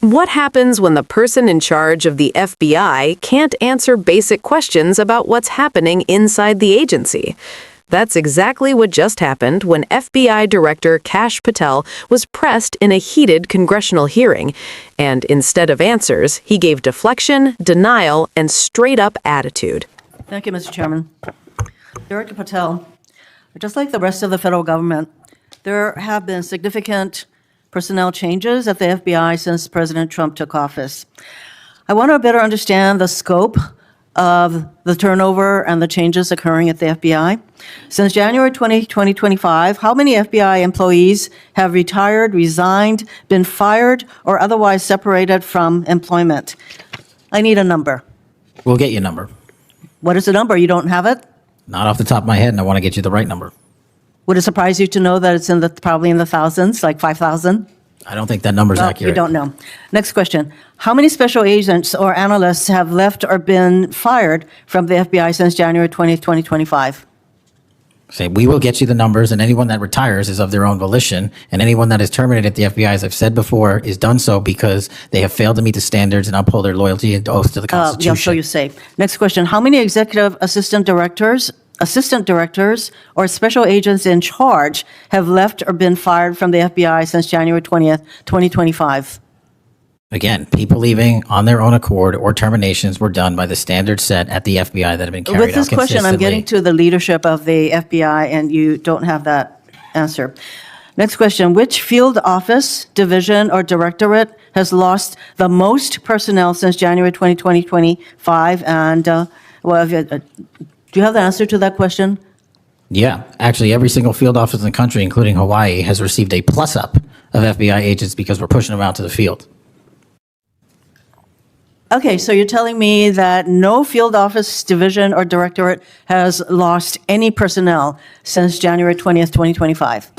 What happens when the person in charge of the FBI can't answer basic questions about what's happening inside the agency? That's exactly what just happened when FBI Director Kash Patel was pressed in a heated congressional hearing, and instead of answers, he gave deflection, denial, and straight-up attitude. Thank you, Mr. Chairman. Director Patel, just like the rest of the federal government, there have been significant personnel changes at the FBI since President Trump took office. I want to better understand the scope of the turnover and the changes occurring at the FBI. Since January 2025, how many FBI employees have retired, resigned, been fired, or otherwise separated from employment? I need a number. We'll get you a number. What is the number? You don't have it? Not off the top of my head, and I want to get you the right number. Would it surprise you to know that it's probably in the thousands, like 5,000? I don't think that number's Well, accurate. you don't know. Next question. How many special agents or analysts have left or been fired from the FBI since January 20th, 2025? Say, we will get you the numbers, and anyone that retires is of their own volition, and anyone that is terminated at the FBI, as I've said before, is done so because they have failed to meet the standards and uphold their loyalty and oath to the Constitution. Yeah, so you say. Next question. How many executive assistant directors, or special agents in charge have left or been fired from the FBI since January 20th, 2025? Again, people leaving on their own accord or terminations were done by the standards set at the FBI that have been carried out With this question, I'm getting to the leadership of the FBI, and you don't have that answer. Next question. Which field office, division, or directorate has lost the most personnel since January 2025? And, do you have the answer to that question? Yeah, actually, every single field office in the country, including Hawaii, has received a plus-up of FBI agents because we're pushing them out to the field. Okay, so you're telling me that no field office, division, or directorate has lost any personnel since January 20th, 2025?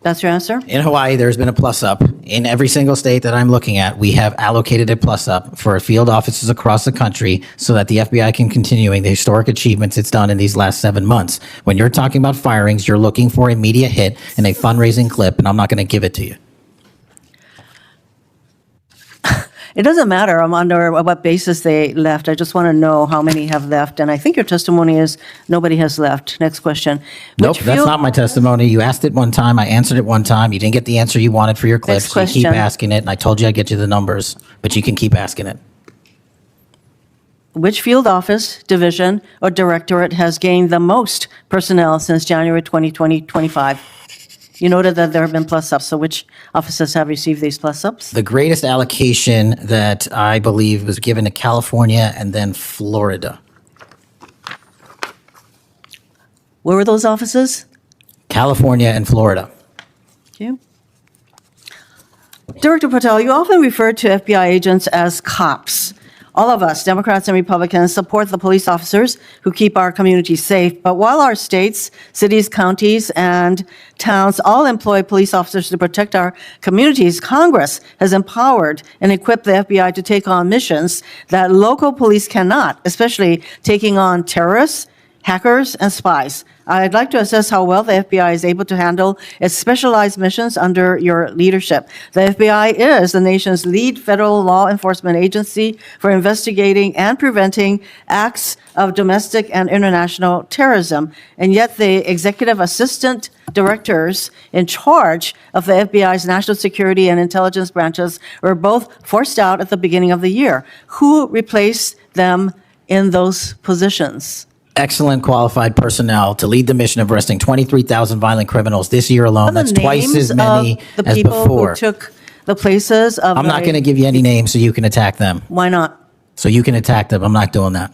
That's your answer? In Hawaii, there's been a plus-up. In every single state that I'm looking at, we have allocated a plus-up for field offices across the country so that the FBI can continuing the historic achievements it's done in these last 7 months. When you're talking about firings, you're looking for a media hit and a fundraising clip, and I'm not going to give it to you. It doesn't matter under what basis they left. I just want to know how many have left. And I think your testimony is nobody has left. Next question. Nope, that's not my testimony. You asked it one time. I answered it one time. You didn't get the answer you wanted for your clip. Next So you keep question. asking it, and I told you I'd get you the numbers, but you can keep asking it. Which field office, division, or directorate has gained the most personnel since January 2025? You noted that there have been plus-ups, so which offices have received these plus-ups? The greatest allocation that I believe was given to California and then Florida. Where were those offices? California and Florida. Thank you. Director Patel, you often refer to FBI agents as cops. All of us, Democrats and Republicans, support the police officers who keep our communities safe. But while our states, cities, counties, and towns all employ police officers to protect our communities, Congress has empowered and equipped the FBI to take on missions that local police cannot, especially taking on terrorists, hackers, and spies. I'd like to assess how well the FBI is able to handle its specialized missions under your leadership. The FBI is the nation's lead federal law enforcement agency for investigating and preventing acts of domestic and international terrorism. And yet the executive assistant directors in charge of the FBI's national security and intelligence branches were both forced out at the beginning of the year. Who replaced them in those positions? Excellent qualified personnel to lead the mission of arresting 23,000 violent criminals this year alone. That's twice as many the as people before. who took the places of I'm not going to give you any names so you can attack them. Why not? So you can attack them. I'm not doing that.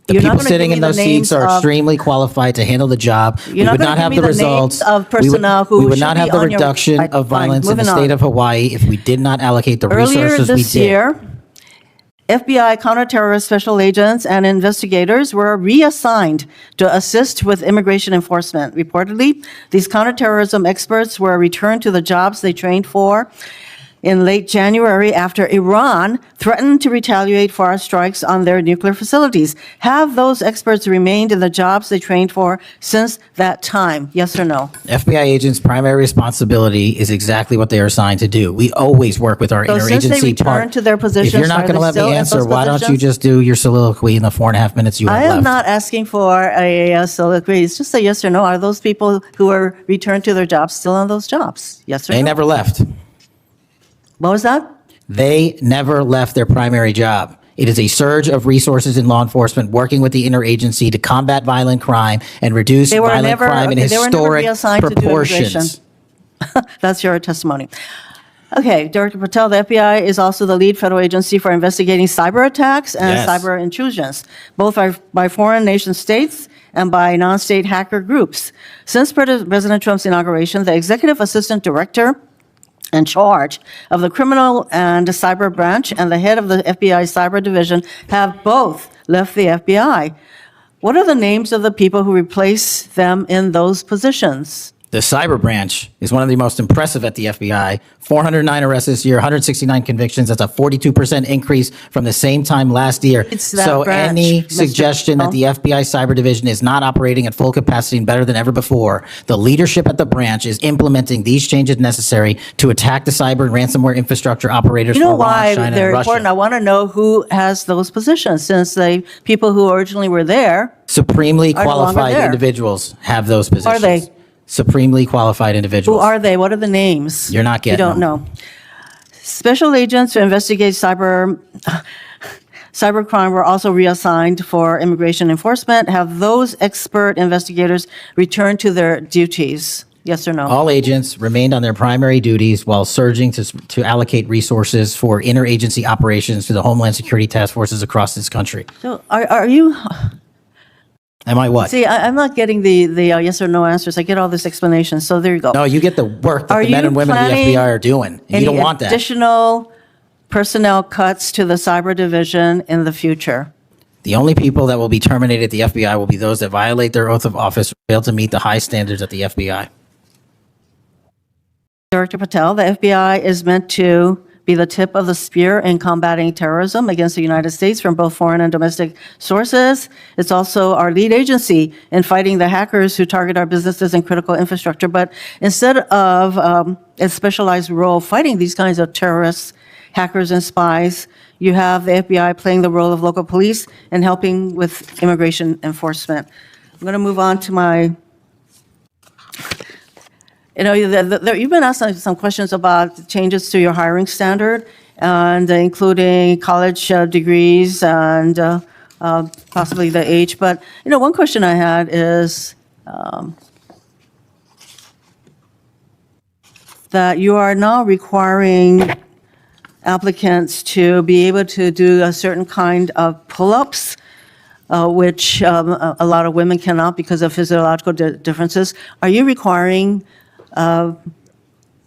The You're not people gonna sitting give in me the those seats names are of- extremely qualified to handle the job. You're not would gonna not give have me the the names results. of personnel who we would should not be have the on your- reduction Right, of fine, violence in the moving state on. of Hawaii if we did not allocate the Earlier resources we this did. year, FBI counterterrorist special agents and investigators were reassigned to assist with immigration enforcement. Reportedly, these counterterrorism experts were returned to the jobs they trained for. in late January after Iran threatened to retaliate for our strikes on their nuclear facilities. Have those experts remained in the jobs they trained for since that time? Yes or no? FBI agents' primary responsibility is exactly what they are assigned to do. We always work with our So since they interagency returned to their positions, If you're not are going to they let still me in answer, those why don't you positions? just do your soliloquy in the 4.5 minutes you have I left? am not asking for a soliloquy. It's just a yes or no. Are those people who are returned to their jobs still on those jobs? Yes or no? They never left. What was that? They never left their primary job. It is a surge of resources in law enforcement working with the interagency to combat violent crime and reduce They were violent never- crime in okay, they were never historic reassigned to do proportions. That's your testimony. Okay, Director Patel, the FBI is also the lead federal agency for investigating cyber attacks and Yes. cyber intrusions, both by foreign nation states and by non-state hacker groups. Since President Trump's inauguration, the executive assistant director in charge of the criminal and cyber branch and the head of the FBI cyber division have both left the FBI. What are the names of the people who replace them in those positions? The cyber branch is one of the most impressive at the FBI. 409 arrests this year, 169 convictions. That's a 42% increase from the same time last year. It's that So branch, any Mr. suggestion that the FBI cyber division is not operating at full capacity and better than ever before, the leadership at the branch is implementing these changes necessary to attack the cyber and ransomware infrastructure operators You know for Iran, why China, they're and Russia. important? I want to know who has those positions, since the people who originally were there, Supremely are no longer qualified there. individuals have those positions. Are they? Supremely qualified who individuals. are they? What are the names? You're not getting You don't them. know. Special agents who investigate cybercrime were also reassigned for immigration enforcement. Have those expert investigators returned to their duties? Yes or no? All agents remained on their primary duties while surging to allocate resources for interagency operations to the Homeland Security task forces across this country. So are you? Am I what? See, I'm not getting the yes or no answers. I get all this explanation. So there you go. No, you get the work that Are the men you and women of the planning FBI are doing. And you don't want that. Additional personnel cuts to the cyber division in the future? The only people that will be terminated at the FBI will be those that violate their oath of office or fail to meet the high standards at the FBI. Director Patel, the FBI is meant to be the tip of the spear in combating terrorism against the United States from both foreign and domestic sources. It's also our lead agency in fighting the hackers who target our businesses and critical infrastructure. But instead of a specialized role fighting these kinds of terrorists, hackers, and spies, you have the FBI playing the role of local police and helping with immigration enforcement. I'm going to move on to my you've been asking some questions about changes to your hiring standard, and including college degrees and possibly the age. But, one question I had is that you are now requiring applicants to be able to do a certain kind of pull-ups, which a lot of women cannot because of physiological differences. Are you requiring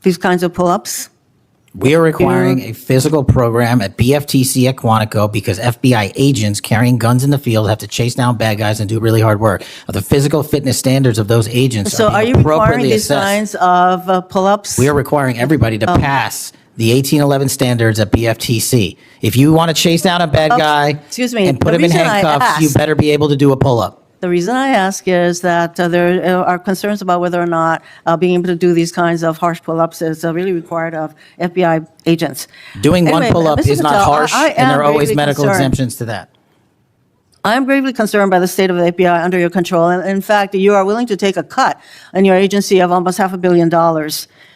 these kinds of pull-ups? We are requiring a physical program at BFTC at Quantico because FBI agents carrying guns in the field have to chase down bad guys and do really hard work. The physical fitness standards of those agents So are being you requiring appropriately these assessed. kinds of pull-ups? We are requiring everybody to pass the 1811 standards at BFTC. If you want to chase down a bad guy excuse me, and put the him in reason I handcuffs, you asked- better be able to do a pull-up. The reason I ask is that there are concerns about whether or not being able to do these kinds of harsh pull-ups is really required of FBI agents. Doing one Anyway, pull-up Mr. is not Patel, harsh, I and there are am always gravely medical concerned. exemptions to that. I am gravely concerned by the state of the FBI under your control. And in fact, you are willing to take a cut in your agency of almost $500 million.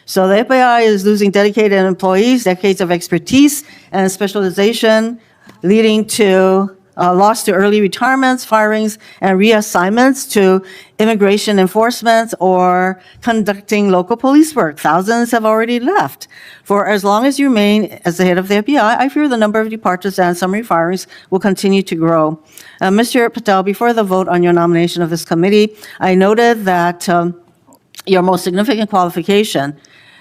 So the FBI is losing dedicated employees, decades of expertise and specialization, leading to loss to early retirements, firings, and reassignments to immigration enforcement or conducting local police work. Thousands have already left. For as long as you remain as the head of the FBI, I fear the number of departures and summary firings will continue to grow. Mr. Patel, before the vote on your nomination of this committee, I noted that your most significant qualification,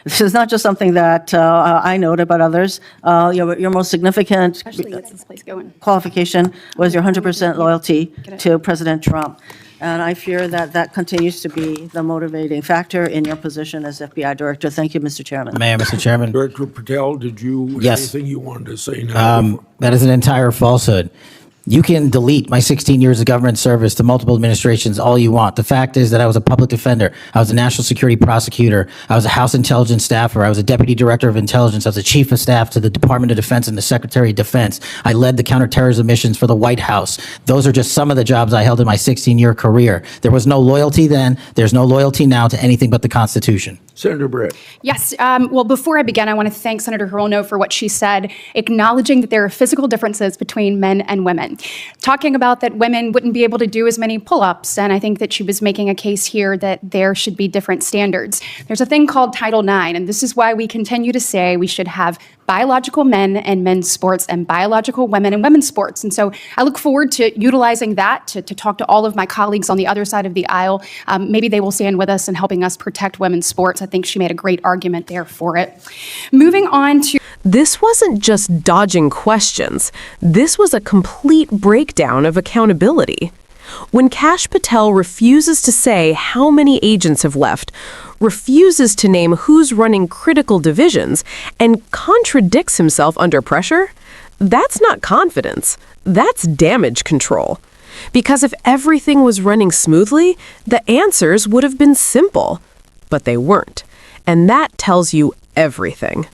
this is not just something that I noted, but others, your most significant Actually gets this place going. qualification was your 100% loyalty to President Trump. And I fear that that continues to be the motivating factor in your position as FBI director. Thank you, Mr. Chairman. Mayor, Mr. Chairman. Director Patel, did you have Yes. anything you wanted to say now? That is an entire falsehood. You can delete my 16 years of government service to multiple administrations all you want. The fact is that I was a public defender. I was a national security prosecutor. I was a House intelligence staffer. I was a deputy director of intelligence. I was a chief of staff to the Department of Defense and the Secretary of Defense. I led the counterterrorism missions for the White House. Those are just some of the jobs I held in my 16-year career. There was no loyalty then. There's no loyalty now to anything but the Constitution. Senator Brett. Yes. Well, before I begin, I want to thank Senator Hirono for what she said, acknowledging that there are physical differences between men and women. Talking about that women wouldn't be able to do as many pull-ups, and I think that she was making a case here that there should be different standards. There's a thing called Title IX, and this is why we continue to say we should have biological men and men's sports and biological women and women's sports. And so I look forward to utilizing that to talk to all of my colleagues on the other side of the aisle. Maybe they will stand with us in helping us protect women's sports. I think she made a great argument there for it. Moving on to This wasn't just dodging questions. This was a complete breakdown of accountability. When Kash Patel refuses to say how many agents have left, refuses to name who's running critical divisions, and contradicts himself under pressure, that's not confidence. That's damage control. Because if everything was running smoothly, the answers would have been simple. But they weren't. And that tells you everything.